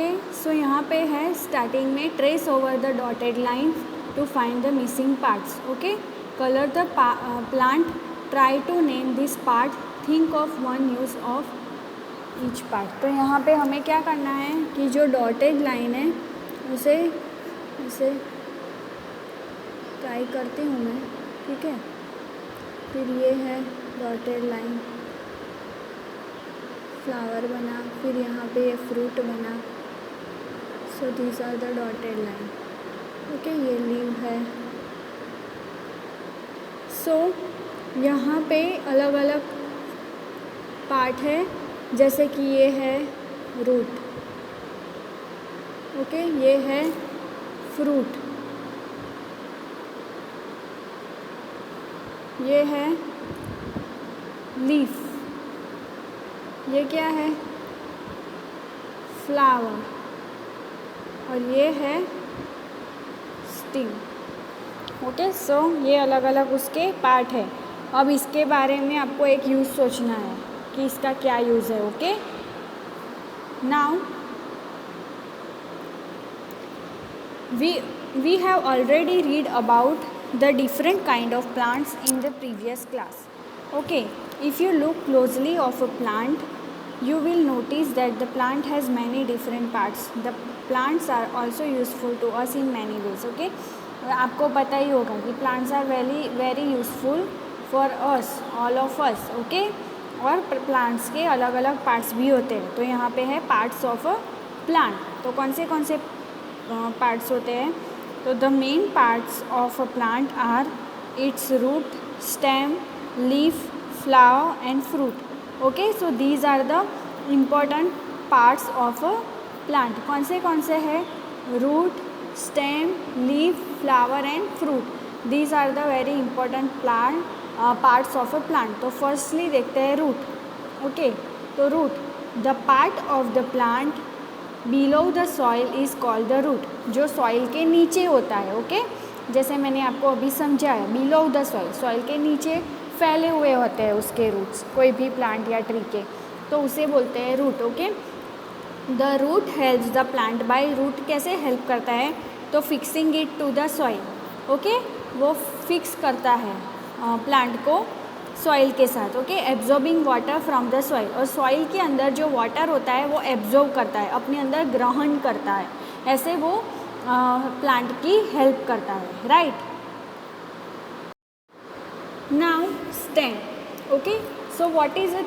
Okay, सो यहाँ पे है स्टार्टिंग में trace over the dotted line to find the missing parts. Okay, colour the plant, try to name this part, think of one use of each part. तो यहाँ पे हमें क्या करना है कि जो डॉटेड लाइन है उसे ट्राई करती हूँ मैं. ठीक है, फिर ये है डॉटेड लाइन, फ्लावर बना, फिर यहाँ पे ये फ्रूट बना. So these are the dotted line. Okay, ये लीव है. सो यहाँ पे अलग अलग पार्ट है, जैसे कि ये है रूट. ओके, ये है फ्रूट, ये है लीफ, ये क्या है फ्लावर, और ये है स्टिंग. ओके, सो ये अलग अलग उसके पार्ट है. अब इसके बारे में आपको एक यूज़ सोचना है कि इसका क्या यूज़ है. Okay, now we have already read about the different kind of plants in the previous class. Okay, if you look closely of a plant, you will notice that the plant has many different parts. The plants are also useful to us in many ways. Okay, आपको पता ही होगा कि plants are very useful for us, all of us. Okay, और plants के अलग अलग parts भी होते हैं. तो यहाँ पे है parts of a plant. तो कौन से parts होते हैं? तो the main parts of a plant are its root, stem, leaf, flower and fruit. Okay, so these are the important parts of a plant. कौन से है? root, stem, leaf, flower and fruit. These are the very important parts of a plant. तो firstly देखते हैं root. Okay, तो root, the part of the plant below the soil is called the root. जो soil के नीचे होता है. Okay, जैसे मैंने आपको अभी समझाया, below the soil के नीचे फैले हुए होते हैं उसके रूट्स, कोई भी प्लांट या ट्री के, तो उसे बोलते हैं root. Okay, the root helps the plant by. Root कैसे हेल्प करता है? तो fixing it to the soil. Okay, वो फिक्स करता है प्लांट को सॉइल के साथ. ओके, absorbing water from the soil. और सॉइल के अंदर जो वाटर होता है वो एब्जॉर्ब करता है, अपने अंदर ग्रहण करता है. ऐसे वो प्लांट की हेल्प करता है. Right. Now stem. Okay, so what is a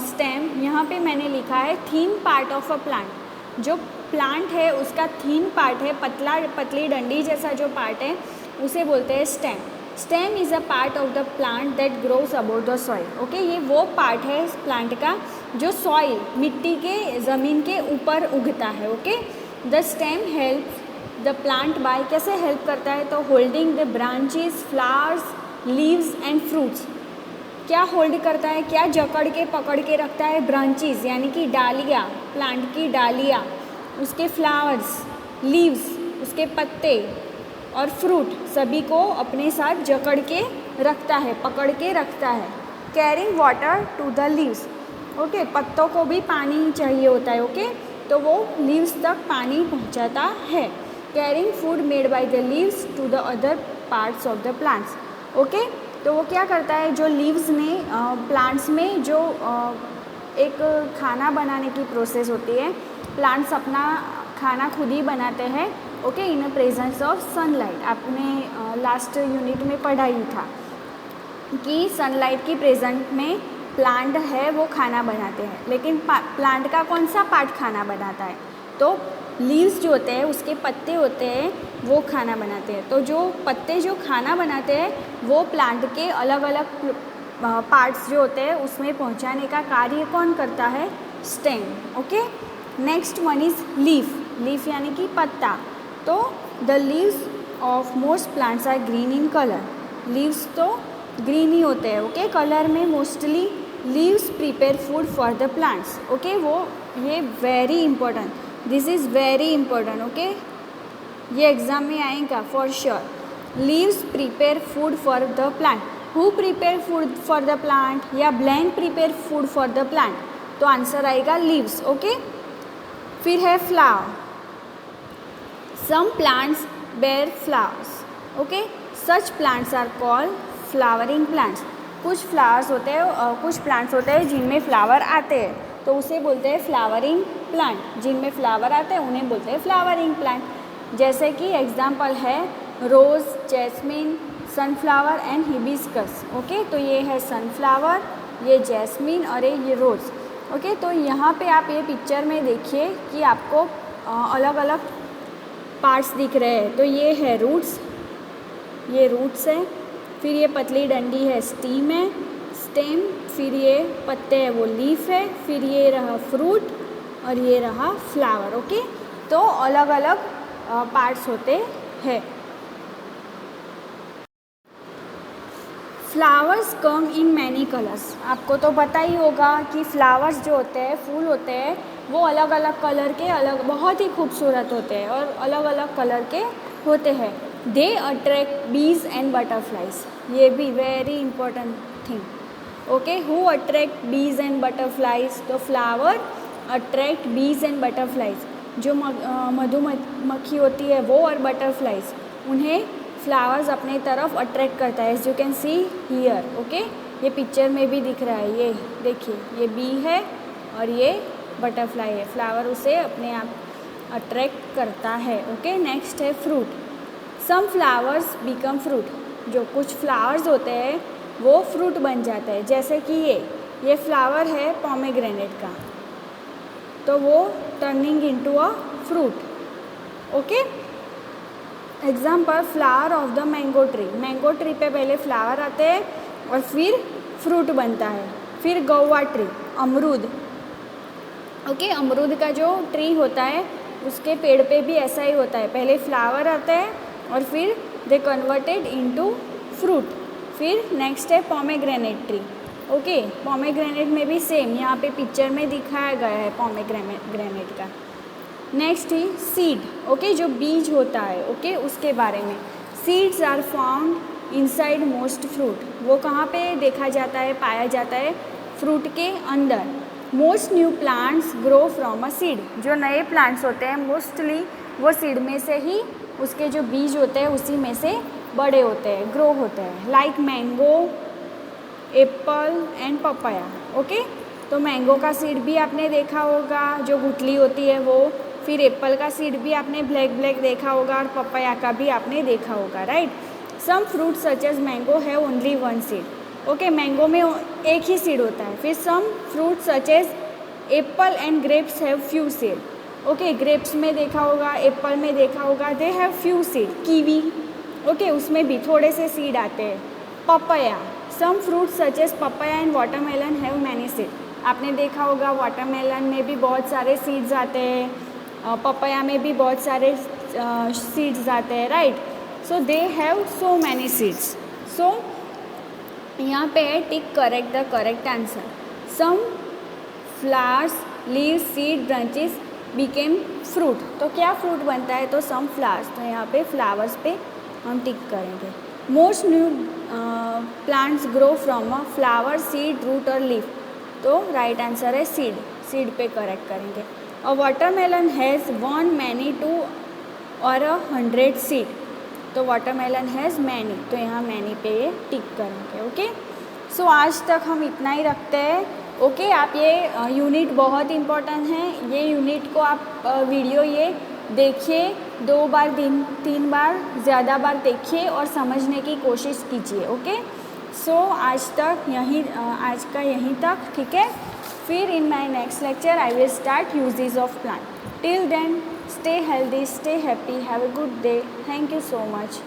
stem? यहाँ पे मैंने लिखा है थीन पार्ट ऑफ अ प्लांट. जो प्लांट है उसका थीन पार्ट है, पतली डंडी जैसा जो पार्ट है उसे बोलते हैं stem. Stem is a part of the plant that grows about the soil. Okay, ये वो पार्ट है प्लांट का जो सॉइल, मिट्टी के, ज़मीन के ऊपर उगता है. Okay, the stem help the plant bye. कैसे हेल्प करता है? तो holding the branches, flowers, leaves and fruits. क्या होल्ड करता है? क्या जकड़ के पकड़ के रखता है? ब्रांचेस यानी कि डालियाँ, प्लांट की डालियाँ, उसके फ्लावर्स, लीव्स, उसके पत्ते और फ्रूट, सभी को अपने साथ जकड़ के रखता है, पकड़ के रखता है. Carrying water to the leaves. Okay, पत्तों को भी पानी चाहिए होता है. ओके, तो वो लीव्स तक पानी पहुंचाता है. Carrying food made by the leaves to the other parts of the plants. Okay, तो वो क्या करता है? जो लीव्स में प्लांट्स में जो एक खाना बनाने की प्रोसेस होती है, प्लांट्स अपना खाना खुद ही बनाते हैं. Okay, in presence of sunlight. आपने लास्ट यूनिट में पढ़ा ही था कि सनलाइट की प्रेजेंट में प्लांट है वो खाना बनाते हैं. लेकिन प्लांट का कौन सा पार्ट खाना बनाता है? तो लीव्स जो होते हैं, उसके पत्ते होते हैं, वो खाना बनाते हैं. तो जो पत्ते जो खाना बनाते हैं वो प्लांट के अलग अलग पार्ट्स जो होते हैं उसमें पहुंचाने का कार्य कौन करता है? Stem. Okay, next one is leaf. Leaf यानी कि पत्ता. तो the leaves of most plants are green in colour. Leaves तो ग्रीन ही होते हैं. ओके, कलर में mostly leaves prepare food for the plants. Okay, वो ये very important, this is very important. Okay, ये एग्ज़ाम में आएगा for sure. Leaves prepare food for the plant. Who prepare food for the plant या blank prepare food for the plant? तो answer आएगा leaves. Okay, फिर है flower, some plants bear flowers, okay, such plants are called flowering plants. कुछ flowers होते हैं, कुछ plants होते हैं जिनमें फ्लावर आते हैं, तो उसे बोलते हैं फ्लावरिंग प्लांट। जिनमें फ्लावर आते हैं उन्हें बोलते हैं फ्लावरिंग प्लांट। जैसे कि एग्जांपल है rose, jasmine, sunflower and hibiscus, okay. तो ये है सनफ्लावर, ये जैस्मिन और ये रोज़, ओके। तो यहाँ पे आप ये पिक्चर में देखिए कि आपको अलग अलग पार्ट्स दिख रहे हैं। तो ये है रूट्स, ये रूट्स है, फिर ये पतली डंडी है स्टीम है, स्टेम, फिर ये पत्ते है वो लीफ है, फिर ये रहा फ्रूट और ये रहा फ्लावर, ओके। तो अलग अलग पार्ट्स होते हैं। Flowers come in many colours. आपको तो पता ही होगा कि फ्लावर्स जो होते हैं, फूल होते हैं, वो अलग अलग कलर के, अलग बहुत ही खूबसूरत होते हैं और अलग अलग कलर के होते हैं। दे अट्रैक्ट बीज एंड बटरफ्लाइज, ये भी very important thing, okay. Who attract बीज एंड बटरफ्लाइज? तो फ्लावर अट्रैक्ट बीज एंड बटरफ्लाइज। जो मधुमक्खी होती है वो और बटरफ्लाइज, उन्हें फ्लावर्स अपने तरफ अट्रैक्ट करता है, as you can see here, okay. ये पिक्चर में भी दिख रहा है, ये देखिए, ये बी है और ये बटरफ्लाई है। फ्लावर उसे अपने आप अट्रैक्ट करता है, ओके। नेक्स्ट है fruit, some flowers become fruit. जो कुछ फ्लावर्स होते हैं वो फ्रूट बन जाते हैं, जैसे कि ये फ्लावर है पोमेग्रेनेट का, तो वो turning into a fruit, okay. Example flower of the mango tree. Mango tree पे पहले फ्लावर आते हैं और फिर फ्रूट बनता है। फिर गौवा ट्री, अमरूद, ओके। अमरूद का जो ट्री होता है उसके पेड़ पे भी ऐसा ही होता है, पहले फ्लावर आता है और फिर दे कन्वर्टेड इनटू फ्रूट। फिर नेक्स्ट है पोमेग्रेनेट ट्री, ओके। पोमेग्रेनेट में भी सेम, यहाँ पे पिक्चर में दिखाया गया है पोमेग्रेनेट का। नेक्स्ट है सीड, ओके, जो बीज होता है, ओके, उसके बारे में। Seeds are found inside most fruit. वो कहाँ पे देखा जाता है, पाया जाता है? फ्रूट के अंदर। Most new plants grow from a seed. जो नए प्लांट्स होते हैं मोस्टली वो सीड में से ही, उसके जो बीज होते हैं उसी में से बड़े होते हैं, ग्रो होते हैं। Like mango, Apple and papaya, okay. तो मैंगो का सीड भी आपने देखा होगा, जो गुठली होती है वो। फिर एप्पल का सीड भी आपने ब्लैक ब्लैक देखा होगा और पपाया का भी आपने देखा होगा, right. Some fruit such as mango है only one seed, okay. Mango में एक ही सीड होता है। फिर some fruit such as apple and grapes have few seed, okay. Grapes में देखा होगा, एप्पल में देखा होगा, they have few seed. Kiwi, okay, उसमें भी थोड़े से सीड आते हैं। Papaya, some fruit such as papaya and watermelon have many seed. आपने देखा होगा वाटरमेलन में भी बहुत सारे सीड्स आते हैं, पपाया में भी बहुत सारे सीड्स आते हैं, right. So they have so many seeds. So यहाँ पे है tick correct the correct answer. Some flowers, leaves, seed, branches became fruit. तो क्या फ्रूट बनता है? तो सम फ्लावर्स। तो यहाँ पे फ्लावर्स पे हम टिक करेंगे। Most new plants grow from a flower, seed, root और लीफ। तो राइट आंसर है सीड। सीड पे करेक्ट करेंगे। अ वाटरमेलन हैज़ 1, many, 2 और 100 सीड। तो वाटरमेलन हैज़ मैनी, तो यहाँ मैनी पे ये टिक करेंगे, ओके। सो आज तक हम इतना ही रखते हैं, ओके। आप ये यूनिट बहुत इम्पोर्टेंट है, ये यूनिट को आप वीडियो ये देखिए 2 बार, 3 बार, ज़्यादा बार देखिए और समझने की कोशिश कीजिए, ओके। सो आज का यहीं तक, ठीक है। फिर in my next lecture I will start uses of plant. Till then, stay healthy, stay happy, have a good day. Thank you so much.